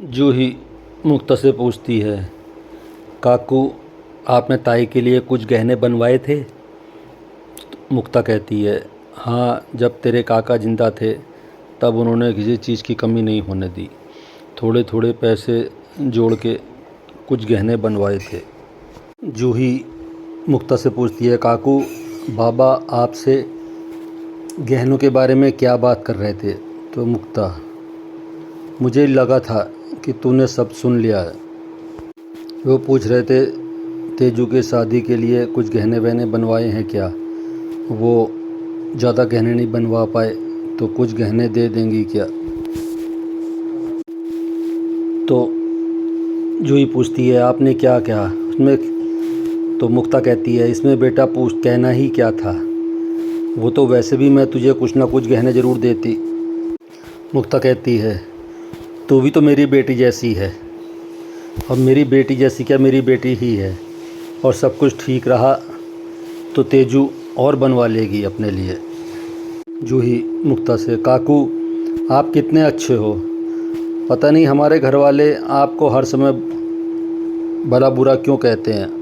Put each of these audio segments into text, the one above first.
जूही मुक्ता से पूछती है, काकू आपने ताई के लिए कुछ गहने बनवाए थे? मुक्ता कहती है, हाँ, जब तेरे काका जिंदा थे तब उन्होंने किसी चीज़ की कमी नहीं होने दी। थोड़े थोड़े पैसे जोड़ के कुछ गहने बनवाए थे। जूही मुक्ता से पूछती है, काकू बाबा आपसे गहनों के बारे में क्या बात कर रहे थे? तो मुक्ता, मुझे लगा था कि तूने सब सुन लिया है। वो पूछ रहे थे तेजू के शादी के लिए कुछ गहने वहने बनवाए हैं क्या? वो ज़्यादा गहने नहीं बनवा पाए तो कुछ गहने दे देंगी क्या? तो जूही पूछती है, आपने क्या कहा उसमें? तो मुक्ता कहती है, इसमें बेटा पूछ कहना ही क्या था, वो तो वैसे भी मैं तुझे कुछ ना कुछ गहने ज़रूर देती। मुक्ता कहती है, तू भी तो मेरी बेटी जैसी है, और मेरी बेटी जैसी क्या, मेरी बेटी ही है, और सब कुछ ठीक रहा तो तेजू और बनवा लेगी अपने लिए। जूही मुक्ता से, काकू आप कितने अच्छे हो, पता नहीं हमारे घर वाले आपको हर समय भला बुरा क्यों कहते हैं।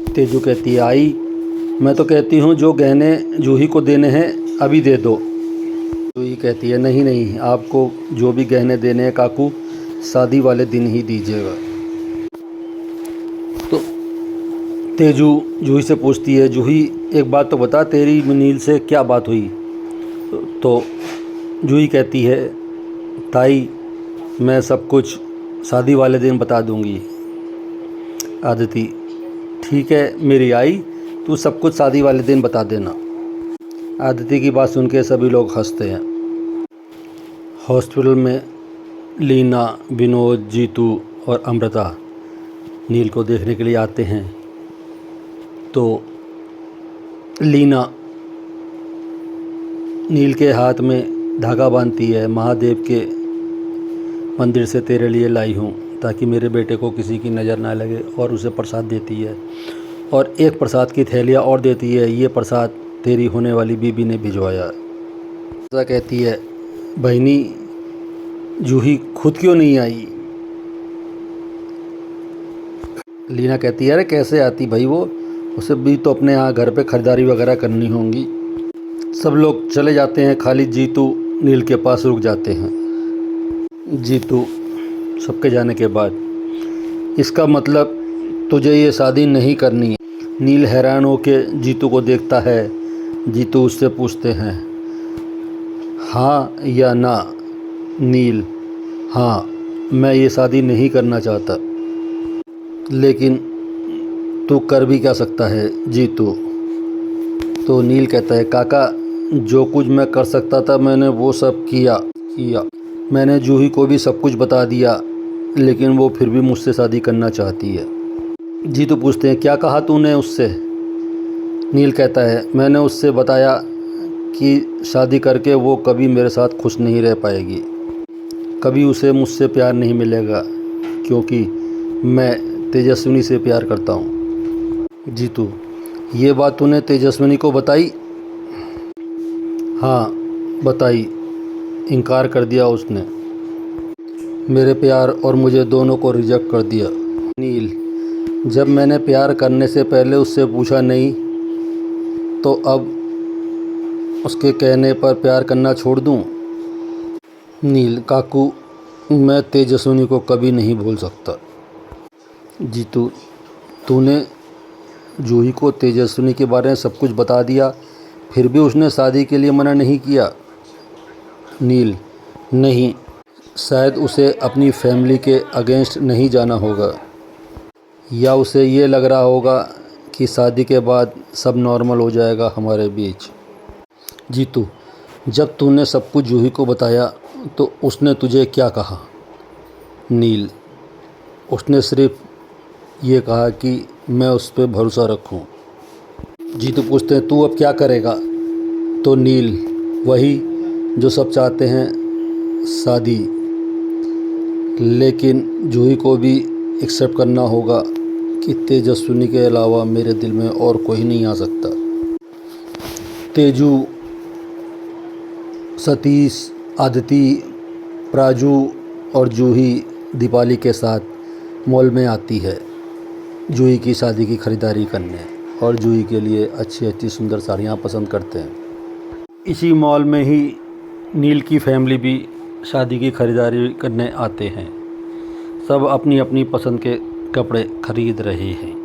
तेजू कहती है, आई मैं तो कहती हूँ जो गहने जूही को देने हैं अभी दे दो। जूही कहती है, नहीं नहीं, आपको जो भी गहने देने हैं काकू शादी वाले दिन ही दीजिएगा। तो तेजू जूही से पूछती है, जूही एक बात तो बता, तेरी नील से क्या बात हुई? तो जूही कहती है, ताई मैं सब कुछ शादी वाले दिन बता दूंगी। आदिति, ठीक है मेरी आई, तू सब कुछ शादी वाले दिन बता देना। आदिति की बात सुन के सभी लोग हंसते हैं। हॉस्पिटल में लीना, विनोद, जीतू और अमृता नील को देखने के लिए आते हैं। तो लीना नील के हाथ में धागा बांधती है, महादेव के मंदिर से तेरे लिए लाई हूँ ताकि मेरे बेटे को किसी की नज़र ना लगे, और उसे प्रसाद देती है और एक प्रसाद की थैलियाँ और देती है, ये प्रसाद तेरी होने वाली बीबी ने भिजवाया। ऐसा कहती है, बहनी जूही खुद क्यों नहीं आई? लीना कहती है, अरे कैसे आती भाई, वो उसे भी तो अपने यहाँ घर पे ख़रीदारी वगैरह करनी होंगी। सब लोग चले जाते हैं, खाली जीतू नील के पास रुक जाते हैं। जीतू सबके जाने के बाद, इसका मतलब तुझे ये शादी नहीं करनी है? नील हैरान होकर जीतू को देखता है। जीतू उससे पूछते हैं, हाँ या ना? नील, हाँ, मैं ये शादी नहीं करना चाहता। लेकिन तू कर भी क्या सकता है जीतू? तो नील कहता है, काका जो कुछ मैं कर सकता था मैंने वो सब किया। मैंने जूही को भी सब कुछ बता दिया, लेकिन वो फिर भी मुझसे शादी करना चाहती है। जीतू पूछते हैं, क्या कहा तूने उससे? नील कहता है, मैंने उससे बताया कि शादी करके वो कभी मेरे साथ खुश नहीं रह पाएगी, कभी उसे मुझसे प्यार नहीं मिलेगा, क्योंकि मैं तेजस्विनी से प्यार करता हूँ। जीतू, ये बात तूने तेजस्विनी को बताई? हाँ बताई, इनकार कर दिया उसने, मेरे प्यार और मुझे दोनों को रिजेक्ट कर दिया। नील, जब मैंने प्यार करने से पहले उससे पूछा नहीं तो अब उसके कहने पर प्यार करना छोड़ दूं? नील, काकू मैं तेजस्विनी को कभी नहीं भूल सकता। जीतू, तूने जूही को तेजस्विनी के बारे में सब कुछ बता दिया, फिर भी उसने शादी के लिए मना नहीं किया? नील, नहीं, शायद उसे अपनी फैमिली के अगेंस्ट नहीं जाना होगा, या उसे ये लग रहा होगा कि शादी के बाद सब नॉर्मल हो जाएगा हमारे बीच। जीतू, जब तूने सब कुछ जूही को बताया तो उसने तुझे क्या कहा? नील, उसने सिर्फ ये कहा कि मैं उस पर भरोसा रखूं। जीतू पूछते हैं, तू अब क्या करेगा? तो नील, वही जो सब चाहते हैं, शादी, लेकिन जूही को भी एक्सेप्ट करना होगा कि तेजस्विनी के अलावा मेरे दिल में और कोई नहीं आ सकता। तेजू, सतीश, आदिति, प्राजू और जूही दीपावली के साथ मॉल में आती है जूही की शादी की ख़रीदारी करने, और जूही के लिए अच्छी अच्छी सुंदर साड़ियाँ पसंद करते हैं। इसी मॉल में ही नील की फैमिली भी शादी की ख़रीदारी करने आते हैं। सब अपनी अपनी पसंद के कपड़े खरीद रहे हैं।